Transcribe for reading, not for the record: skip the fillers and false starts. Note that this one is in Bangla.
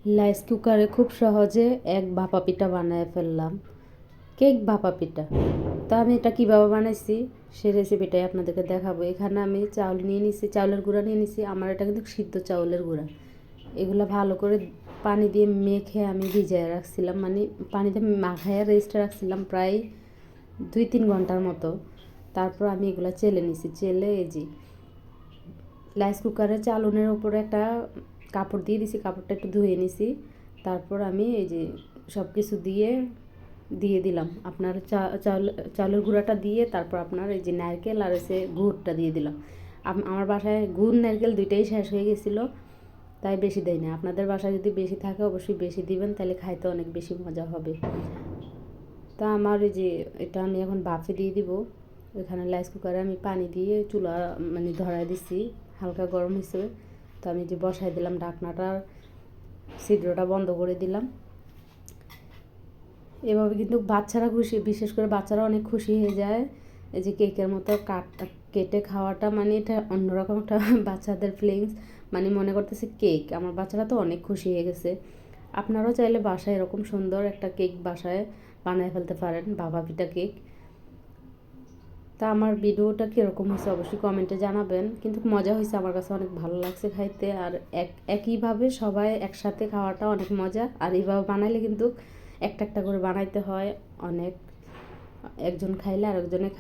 রাইস কুকারে খুব সহজে এক ভাপা পিঠা বানায় ফেললাম, কেক ভাপা পিঠা। তো আমি এটা কীভাবে বানাইছি সেই রেসিপিটাই আপনাদেরকে দেখাবো। এখানে আমি চাউল নিয়ে নিছি, চাউলের গুঁড়া নিয়ে নিছি। আমার এটা কিন্তু সিদ্ধ চাউলের গুঁড়া। এগুলো ভালো করে পানি দিয়ে মেখে আমি ভিজিয়ে রাখছিলাম, মানে পানিতে মাখাইয়া রেস্টে রাখছিলাম প্রায় 2-3 ঘন্টার মতো। তারপর আমি এগুলো চেলে নিছি। চেলে এই যে রাইস কুকারে চালনের উপরে একটা কাপড় দিয়ে দিছি, কাপড়টা একটু ধুয়ে নিছি। তারপর আমি এই যে সব কিছু দিয়ে দিলাম আপনার চালের গুঁড়াটা দিয়ে, তারপর আপনার এই যে নারকেল আর এসে গুড়টা দিয়ে দিলাম। আমার বাসায় গুড় নারকেল দুইটাই শেষ হয়ে গেছিলো, তাই বেশি দেয় না। আপনাদের বাসায় যদি বেশি থাকে অবশ্যই বেশি দিবেন, তাহলে খাইতে অনেক বেশি মজা হবে। তা আমার এই যে এটা আমি এখন বাফে দিয়ে দিব। এখানে রাইস কুকারে আমি পানি দিয়ে চুলা মানে ধরাই দিছি, হালকা গরম হিসেবে। তো আমি যে বসাই দিলাম ঢাকনাটার ছিদ্রটা বন্ধ করে দিলাম। এভাবে কিন্তু বাচ্চারা খুশি, বিশেষ করে বাচ্চারা অনেক খুশি হয়ে যায়। এই যে কেকের মতো কেটে খাওয়াটা, মানে এটা অন্যরকম একটা বাচ্চাদের ফিলিংস, মানে মনে করতেছে কেক। আমার বাচ্চারা তো অনেক খুশি হয়ে গেছে। আপনারাও চাইলে বাসায় এরকম সুন্দর একটা কেক বাসায় বানায় ফেলতে পারেন, ভাপা পিঠা কেক। তা আমার ভিডিওটা কীরকম হয়েছে অবশ্যই কমেন্টে জানাবেন। কিন্তু মজা হয়েছে, আমার কাছে অনেক ভালো লাগছে খাইতে। আর একইভাবে সবাই একসাথে খাওয়াটা অনেক মজা। আর এইভাবে বানাইলে কিন্তু একটা একটা করে বানাইতে হয় অনেক, একজন খাইলে আরেকজনে